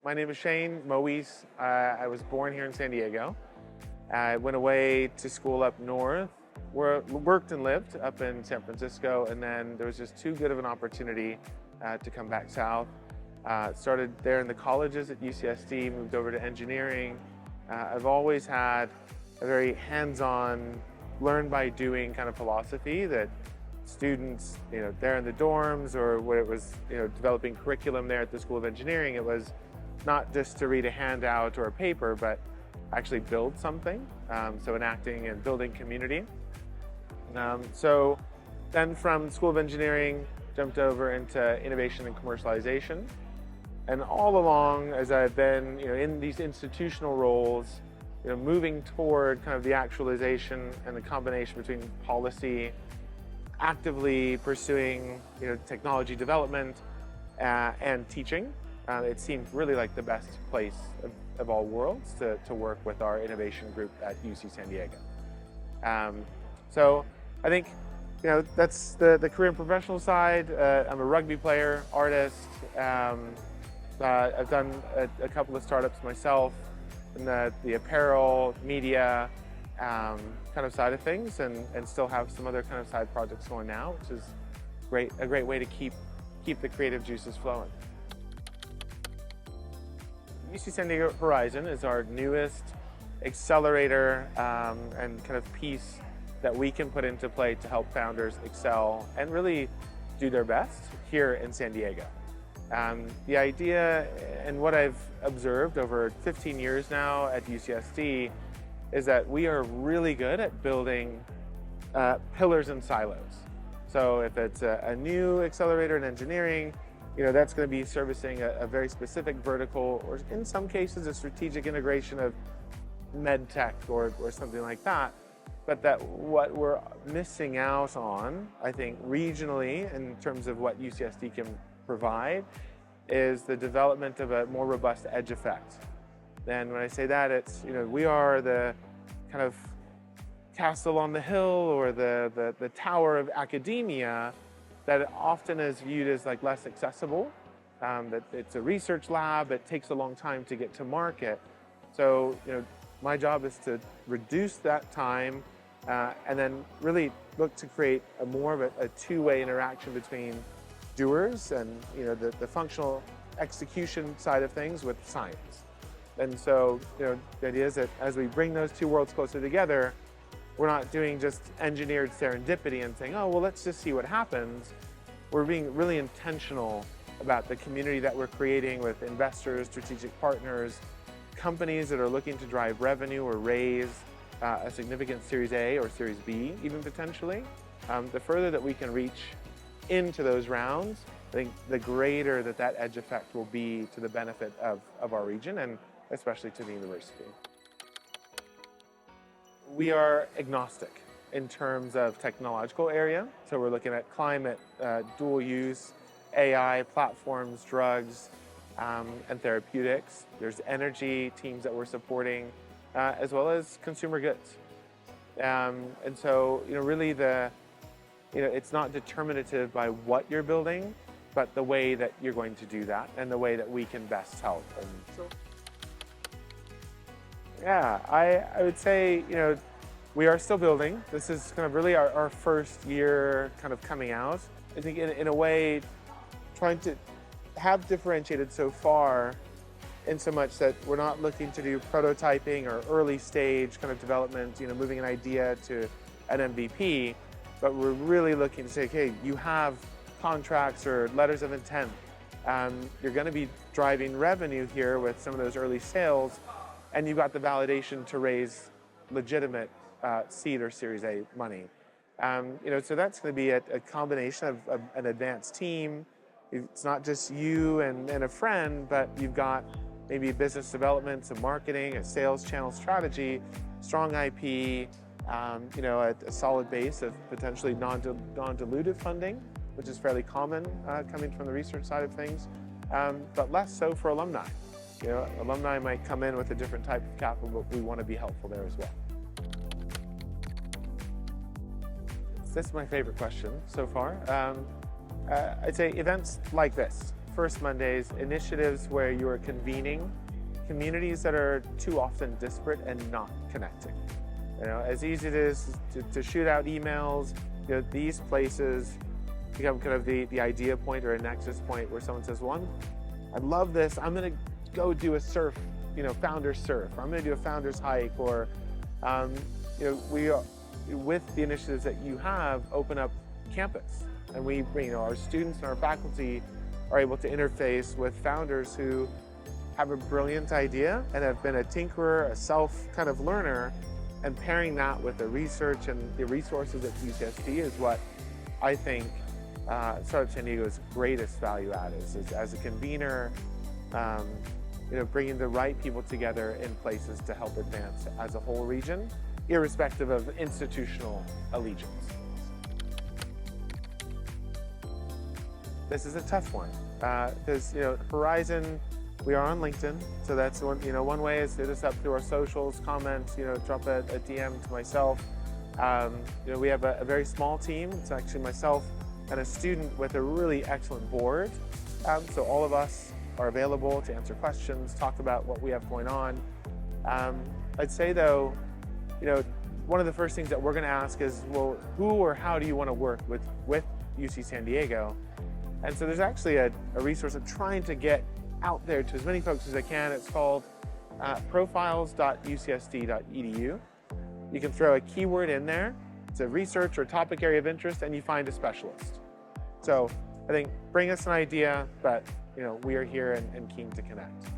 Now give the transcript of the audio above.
My name is Shane Moise. I was born here in San Diego. I went away to school up north, worked and lived up in San Francisco, and then there was just too good of an opportunity to come back south. Started there in the colleges at UCSD, moved over to engineering. I've always had a very hands-on, learn by doing kind of philosophy that students, there in the dorms or where it was, developing curriculum there at the School of Engineering, it was not just to read a handout or a paper, but actually build something. So enacting and building community. So then from School of Engineering, jumped over into innovation and commercialization. And all along, as I've been in these institutional roles, moving toward kind of the actualization and the combination between policy, actively pursuing technology development, and teaching. It seemed really like the best place of all worlds to work with our innovation group at UC San Diego. So I think that's the career and professional side. I'm a rugby player, artist. I've done a couple of startups myself in the apparel, media kind of side of things, and still have some other kind of side projects going now, which is a great way to keep the creative juices flowing. UC San Diego Horizon is our newest accelerator and kind of piece that we can put into play to help founders excel and really do their best here in San Diego. The idea and what I've observed over 15 years now at UCSD is that we are really good at building pillars and silos. So if it's a new accelerator in engineering, that's going to be servicing a very specific vertical, or in some cases a strategic integration of med tech or something like that. But that what we're missing out on, I think, regionally in terms of what UCSD can provide is the development of a more robust edge effect. And when I say that, it's, we are the kind of castle on the hill or the tower of academia that often is viewed as like less accessible, that it's a research lab, it takes a long time to get to market. So, my job is to reduce that time and then really look to create more of a two-way interaction between doers and the functional execution side of things with science. And so the idea is that as we bring those two worlds closer together, we're not doing just engineered serendipity and saying, oh, well, let's just see what happens. We're being really intentional about the community that we're creating with investors, strategic partners, companies that are looking to drive revenue or raise a significant Series A or Series B, even potentially. The further that we can reach into those rounds, I think the greater that edge effect will be to the benefit of our region and especially to the university. We are agnostic in terms of technological area. So we're looking at climate, dual use, AI, platforms, drugs, and therapeutics. There's energy teams that we're supporting, as well as consumer goods. And so, really it's not determinative by what you're building, but the way that you're going to do that and the way that we can best help. And so, yeah, I would say, we are still building. This is kind of really our first year kind of coming out. I think in a way, trying to have differentiated so far in so much that we're not looking to do prototyping or early stage kind of development, moving an idea to an MVP, but we're really looking to say, okay, you have contracts or letters of intent. You're going to be driving revenue here with some of those early sales, and you've got the validation to raise legitimate seed or Series A money. So that's going to be a combination of an advanced team. It's not just you and a friend, but you've got maybe business development, some marketing, a sales channel strategy, strong IP, a solid base of potentially non-dilutive funding, which is fairly common coming from the research side of things, but less so for alumni. Alumni might come in with a different type of capital, but we want to be helpful there as well. This is my favorite question so far. I'd say events like this, First Mondays, initiatives where you are convening communities that are too often disparate and not connecting. As easy as it is to shoot out emails, these places become kind of the idea point or a nexus point where someone says, well, I love this, I'm gonna go do a surf, founders surf, or I'm gonna do a founders hike, or, we are, with the initiatives that you have, open up campus. And we, our students and our faculty are able to interface with founders who have a brilliant idea and have been a tinkerer, a self kind of learner, and pairing that with the research and the resources at UCSD is what I think Startup San Diego's greatest value add is as a convener, bringing the right people together in places to help advance as a whole region, irrespective of institutional allegiance. This is a tough one because Horizon, we are on LinkedIn, so that's one way is hit us up through our socials, comment, drop a DM to myself. We have a very small team. It's actually myself and a student with a really excellent board. So all of us are available to answer questions, talk about what we have going on. I'd say though, one of the first things that we're going to ask is, well, who or how do you want to work with UC San Diego? And so there's actually a resource I'm trying to get out there to as many folks as I can. It's called profiles.ucsd.edu. You can throw a keyword in there. It's a research or topic area of interest, and you find a specialist. So I think bring us an idea, but we are here and keen to connect.